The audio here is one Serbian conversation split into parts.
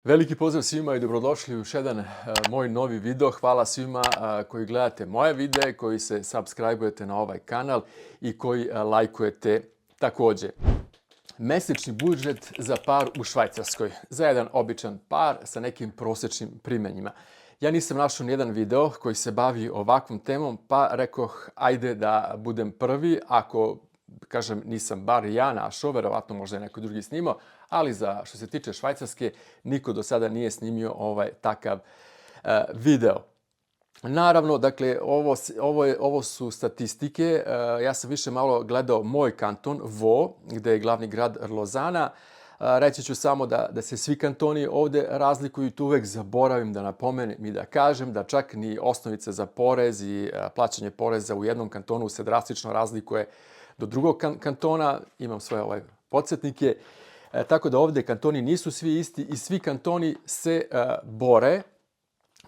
Veliki pozdrav svima i dobrodošli u još jedan moj novi video. Hvala svima koji gledate moje videe, koji se subscribe-ujete na ovaj kanal i koji lajkujete također. Mesečni budžet za par u Švajcarskoj. Za jedan običan par sa nekim prosječnim primanjima. Ja nisam našao nijedan video koji se bavi ovakvom temom, pa rekoh ajde da budem prvi. Ako kažem nisam bar ja našao, verovatno možda je neko drugi snimao, ali što se tiče Švajcarske, niko do sada nije snimio takav video. Naravno, dakle, ovo su statistike. Ja sam više malo gledao moj kanton, Vaud, gde je glavni grad Lozana. Reći ću samo da se svi kantoni ovde razlikuju i tu uvek zaboravim da napomenem i da kažem da čak ni osnovica za porez i plaćanje poreza u jednom kantonu se drastično razlikuje do drugog kantona. Imam svoje podsjetnike. Tako da ovde kantoni nisu svi isti i svi kantoni se bore,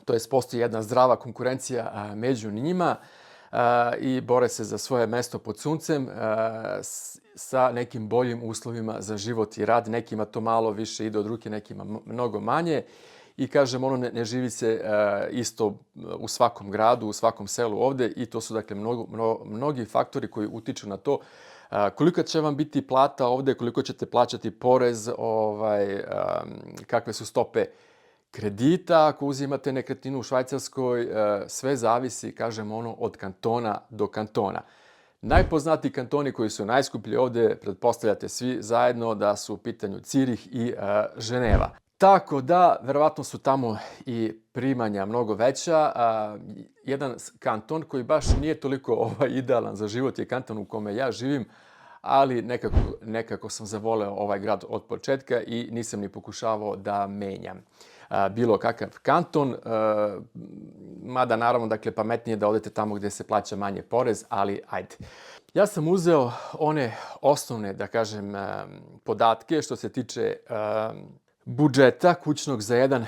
to jest postoji jedna zdrava konkurencija među njima i bore se za svoje mesto pod suncem sa nekim boljim uslovima za život i rad. Nekima to malo više ide od ruke, nekima mnogo manje. I kažem, ne živi se isto u svakom gradu, u svakom selu ovde i to su dakle mnogi faktori koji utiču na to koliko će vam biti plata ovde, koliko ćete plaćati porez, kakve su stope kredita ako uzimate nekretninu u Švajcarskoj, sve zavisi, kažem, od kantona do kantona. Najpoznatiji kantoni koji su najskuplji ovde, pretpostavljate svi zajedno da su u pitanju Cirih i Ženeva. Tako da, verovatno su tamo i primanja mnogo veća. Jedan kanton koji baš nije toliko idealan za život je kanton u kome ja živim, ali nekako sam zavoleo ovaj grad od početka i nisam ni pokušavao da menjam bilo kakav kanton, mada naravno, dakle, pametnije da odete tamo gde se plaća manje porez, ali ajde. Ja sam uzeo one osnovne, da kažem, podatke što se tiče budžeta kućnog za jedan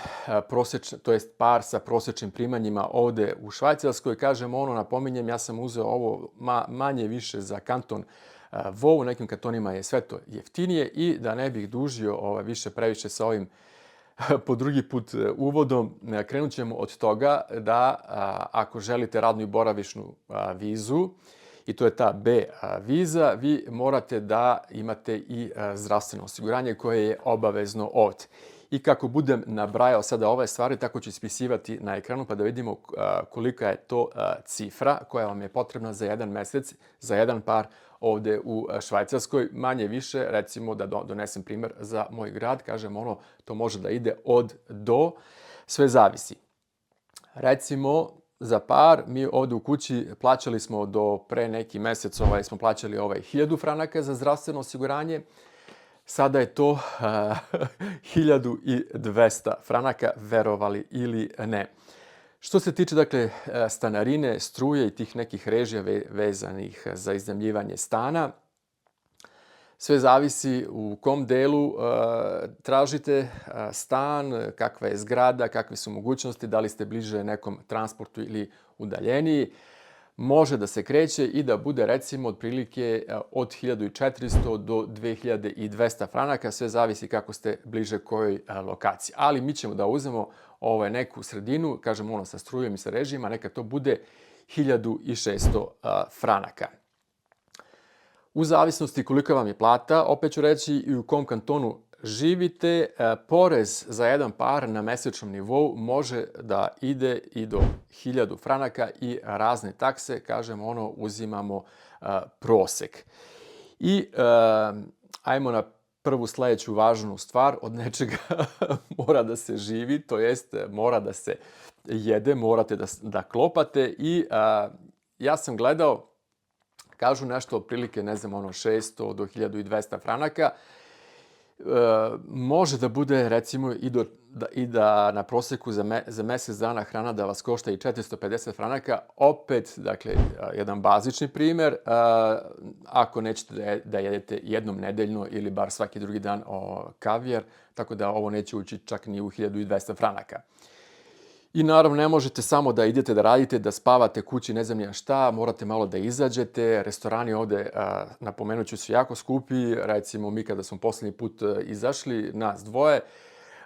par sa prosječnim primanjima ovde u Švajcarskoj. Kažem, napominjem, ja sam uzeo ovo manje više za kanton Vaud, u nekim kantonima je sve to jeftinije i da ne bih dužio previše sa ovim po drugi put uvodom, krenut ćemo od toga da ako želite radnu i boravišnu vizu, i to je ta B viza, vi morate da imate i zdravstveno osiguranje koje je obavezno ovde. I kako budem nabrajao sada ove stvari, tako ću ispisivati na ekranu pa da vidimo kolika je to cifra koja vam je potrebna za jedan mesec, za jedan par ovde u Švajcarskoj. Manje više, recimo da donesem primer za moj grad, kažem to može da ide od do, sve zavisi. Recimo, za par, mi ovde u kući plaćali smo do pre neki mesec, smo plaćali 1000 franaka za zdravstveno osiguranje. Sada je to 1200 franaka, verovali ili ne. Što se tiče, dakle, stanarine, struje i tih nekih režija vezanih za iznajmljivanje stana, sve zavisi u kom delu tražite stan, kakva je zgrada, kakve su mogućnosti, da li ste bliže nekom transportu ili udaljeniji. Može da se kreće i da bude, recimo, otprilike od 1400 do 2200 franaka, sve zavisi kako ste bliže kojoj lokaciji. Ali mi ćemo da uzmemo neku sredinu, kažem sa strujom i sa režijima, neka to bude 1600 franaka. U zavisnosti koliko vam je plata, opet ću reći i u kom kantonu živite, porez za jedan par na mesečnom nivou može da ide i do 1000 franaka i razne takse, kažem, uzimamo prosek. I ajmo na prvu sledeću važnu stvar, od nečega mora da se živi, to jest mora da se jede, morate da klopate i ja sam gledao, kažu nešto otprilike, ne znam, 600 do 1200 franaka. Može da bude, recimo, i da na proseku za mesec dana hrana da vas košta i 450 franaka. Opet, dakle, jedan bazični primer. Ako nećete da jedete jednom nedeljno ili bar svaki drugi dan kavijar, tako da ovo neće ući čak ni u 1200 franaka. I naravno ne možete samo da idete da radite, da spavate kući, ne znam ja šta, morate malo da izađete. Restorani ovde, napomenut ću, su jako skupi. Recimo mi kada smo poslednji put izašli, nas dvoje,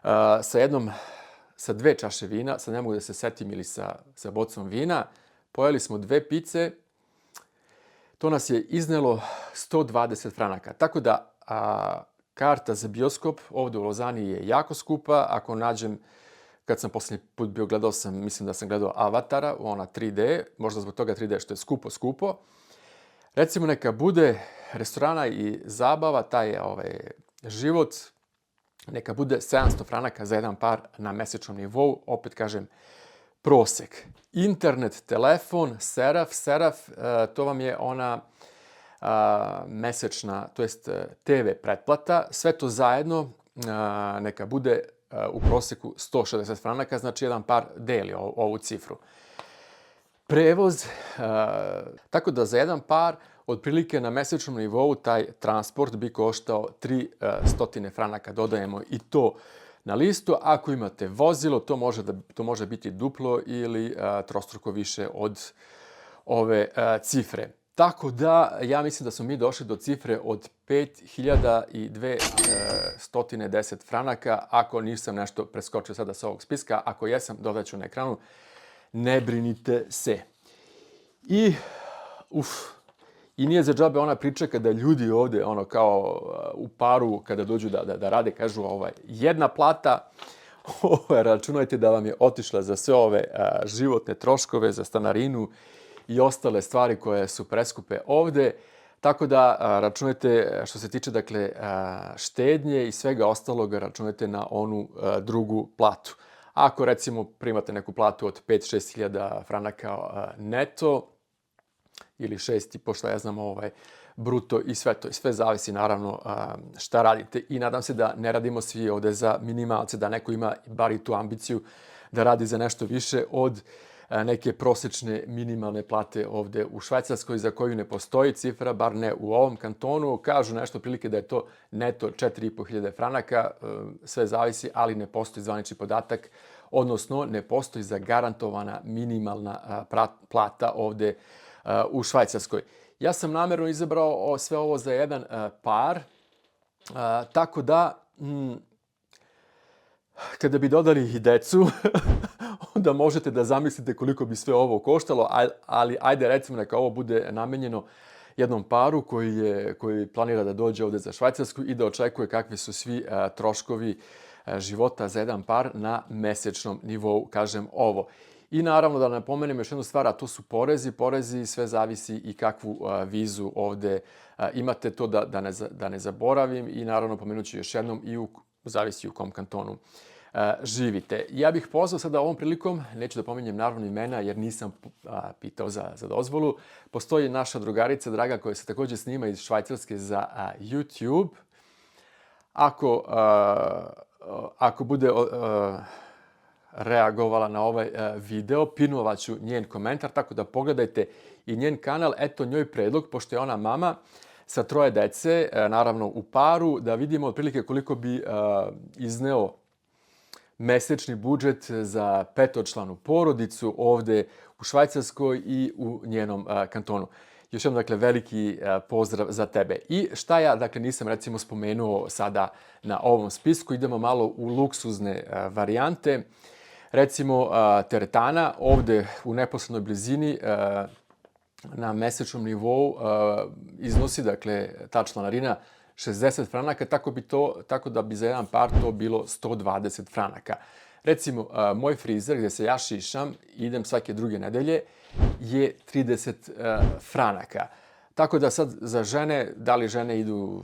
sa 2 čaše vina, sad ne mogu da se setim, ili sa bocom vina. Pojeli smo 2 pice, to nas je iznelo 120 franaka. Tako da karta za bioskop ovde u Lozani je jako skupa. Ako nađem, kad sam posljednji put bio, mislim da sam gledao Avatara, ona 3D, možda zbog toga 3D što je skupo. Recimo neka bude restorana i zabava, taj život, neka bude 700 franaka za jedan par na mesečnom nivou, opet kažem, prosek. Internet, telefon, Seraf, to vam je ona mesečna, to jest TV pretplata, sve to zajedno neka bude u proseku 160 franaka, znači jedan par deli ovu cifru. Prevoz, tako da za jedan par, otprilike na mesečnom nivou, taj transport bi koštao 300 franaka, dodajemo i to na listu. Ako imate vozilo, to može biti duplo ili trostruko više od ove cifre. Tako da, ja mislim da smo mi došli do cifre od 5210 franaka, ako nisam nešto preskočio sada sa ovog spiska. Ako jesam, dodaću na ekranu. Ne brinite se. I nije za džabe ona priča kada ljudi ovde, kao u paru, kada dođu da rade, kažu jedna plata, računajte da vam je otišla za sve ove životne troškove, za stanarinu i ostale stvari koje su preskupe ovde. Tako da računajte, što se tiče štednje i svega ostalog, računajte na onu drugu platu. Ako recimo primate neku platu od 5-6 hiljada franaka neto, ili 6,5, šta ja znam, bruto i sve to. I sve zavisi naravno šta radite. I nadam se da ne radimo svi ovde za minimalce, da neko ima bar i tu ambiciju da radi za nešto više od neke prosečne minimalne plate ovde u Švajcarskoj, za koju ne postoji cifra, bar ne u ovom kantonu. Kažu nešto prilike da je to neto 4.500 franaka, sve zavisi, ali ne postoji zvanični podatak, odnosno ne postoji zagarantovana minimalna plata ovde u Švajcarskoj. Ja sam namerno izabrao sve ovo za jedan par, tako da kada bi dodali i decu, onda možete da zamislite koliko bi sve ovo koštalo, ali ajde recimo neka ovo bude namenjeno jednom paru koji planira da dođe ovde za Švajcarsku i da očekuje kakvi su svi troškovi života za jedan par na mesečnom nivou, kažem ovo. I naravno da napomenem još jednu stvar, a to su porezi, sve zavisi i kakvu vizu ovde imate, to da ne zaboravim, i naravno pomenuću još jednom i zavisi u kom kantonu živite. Ja bih pozvao sada ovom prilikom, neću da pominjem naravno imena jer nisam pitao za dozvolu, postoji naša drugarica draga koja se takođe snima iz Švajcarske za YouTube. Ako bude reagovala na ovaj video, pinovaću njen komentar, tako da pogledajte i njen kanal. Eto njoj predlog, pošto je ona mama sa 3 dece, naravno u paru, da vidimo otprilike koliko bi izneo mesečni budžet za 5-članu porodicu ovde u Švajcarskoj i u njenom kantonu. Još jednom, veliki pozdrav za tebe. I šta ja, nisam recimo spomenuo sada na ovom spisku, idemo malo u luksuzne varijante. Recimo, teretana ovde u neposrednoj blizini na mesečnom nivou iznosi, ta članarina 60 franaka, tako da bi za jedan par to bilo 120 franaka. Recimo, moj frizer gde se ja šišam, idem svake druge nedelje, je 30 franaka. Tako da sad za žene, da li žene idu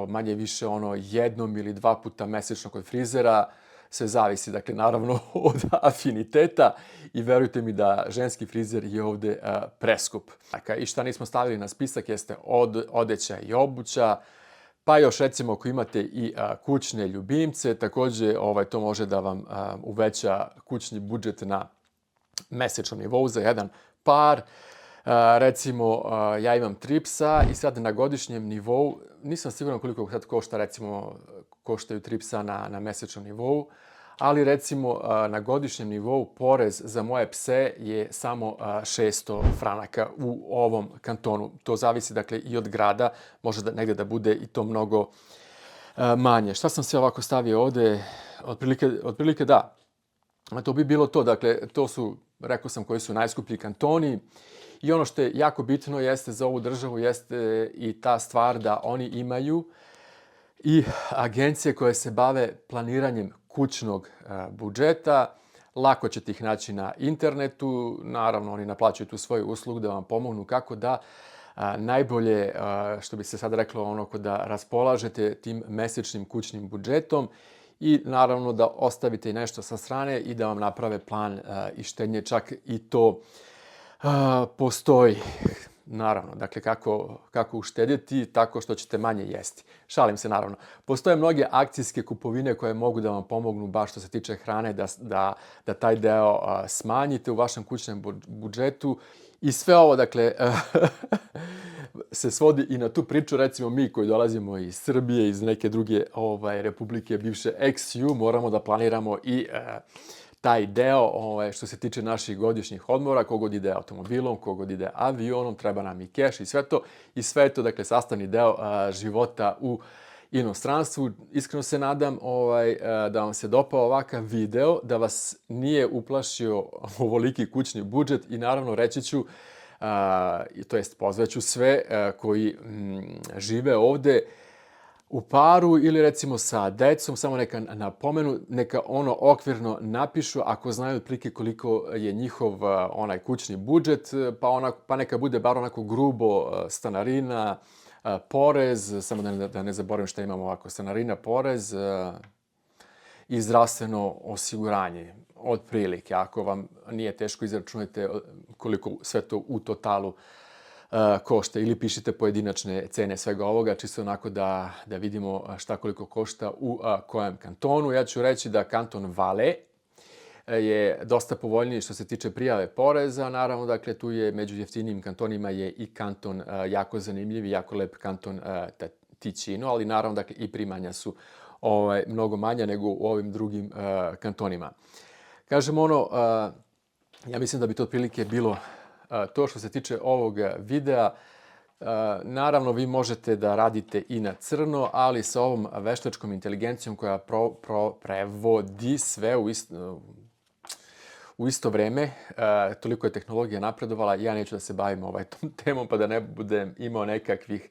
manje više jednom ili 2 puta mesečno kod frizera, sve zavisi, naravno, od afiniteta, i verujte mi da ženski frizer je ovde preskup. I šta nismo stavili na spisak jeste odeća i obuća, pa još recimo ako imate i kućne ljubimce, takođe to može da vam uveća kućni budžet na mesečnom nivou za jedan par. Recimo, ja imam 3 psa i sad na godišnjem nivou, nisam siguran koliko sad košta, recimo, koštaju 3 psa na mesečnom nivou, ali recimo na godišnjem nivou porez za moje pse je samo 600 franaka u ovom kantonu. To zavisi i od grada, može negde da bude i to manje. Šta sam sve ovako stavio ovde? Otprilike da. To bi bilo to. Dakle, to su, rekao sam, koji su najskuplji kantoni. I ono što je jako bitno jeste za ovu državu jeste i ta stvar da oni imaju i agencije koje se bave planiranjem kućnog budžeta. Lako ćete ih naći na internetu. Naravno, oni naplaćuju tu svoju uslugu da vam pomognu kako da najbolje, što bi se sad reklo, ono da raspolažete tim mesečnim kućnim budžetom i naravno da ostavite i nešto sa strane i da vam naprave plan i štednje. Čak i to postoji. Naravno, dakle, kako uštedjeti tako što ćete manje jesti. Šalim se, naravno. Postoje mnoge akcijske kupovine koje mogu da vam pomognu baš što se tiče hrane, da taj deo smanjite u vašem kućnom budžetu. I sve ovo, dakle, se svodi i na tu priču, recimo mi koji dolazimo iz Srbije, iz neke druge republike, bivše ex-ju, moramo da planiramo i taj deo što se tiče naših godišnjih odmora, kogod ide automobilom, kogod ide avionom, treba nam i keš i sve to. I sve to, dakle, sastavni deo života u inostranstvu. Iskreno se nadam da vam se dopao ovakav video, da vas nije uplašio ovoliki kućni budžet i naravno reći ću, to jest pozvaću sve koji žive ovde u paru ili recimo sa decom, samo neka napomenu, neka ono okvirno napišu ako znaju otprilike koliko je njihov onaj kućni budžet, pa neka bude bar onako grubo stanarina, porez, samo da ne zaboravim šta imamo ovako, stanarina, porez i zdravstveno osiguranje. Otprilike, ako vam nije teško, izračunajte koliko sve to u totalu košta ili pišite pojedinačne cene svega ovoga, čisto onako da vidimo šta koliko košta u kojem kantonu. Ja ću reći da kanton Valais je dosta povoljniji što se tiče prijave poreza. Naravno, dakle, tu je među jeftinijim kantonima je i kanton jako zanimljiv i jako lep kanton Ticino, ali naravno, dakle, i primanja su mnogo manja nego u ovim drugim kantonima. Kažem ja mislim da bi to otprilike bilo to što se tiče ovog videa. Naravno, vi možete da radite i na crno, ali sa ovom veštačkom inteligencijom koja prevodi sve u isto vreme, toliko je tehnologija napredovala, ja neću da se bavim tom temom pa da ne budem imao nekakvih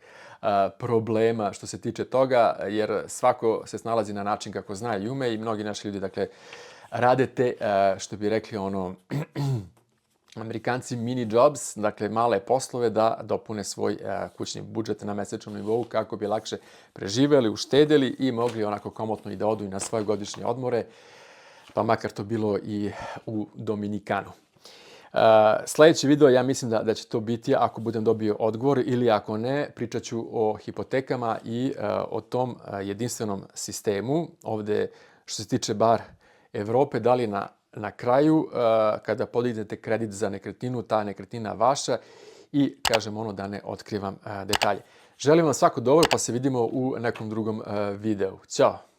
problema što se tiče toga, jer svako se snalazi na način kako zna i ume i mnogi naši ljudi, dakle, rade te, što bi rekli Amerikanci, mini jobs, dakle male poslove da dopune svoj kućni budžet na mesečnom nivou kako bi lakše preživeli, uštedeli i mogli onako komotno i da odu i na svoje godišnje odmore, pa makar to bilo i u Dominikanu. Sljedeći video, ja mislim da će to biti ako budem dobio odgovor ili ako ne, pričat ću o hipotekama i o tom jedinstvenom sistemu. Ovde, što se tiče bar Evrope, da li na kraju, kada podignete kredit za nekretninu, ta nekretnina vaša i, kažem, da ne otkrivam detalje. Želim vam svako dobro, pa se vidimo u nekom drugom videu. Ćao!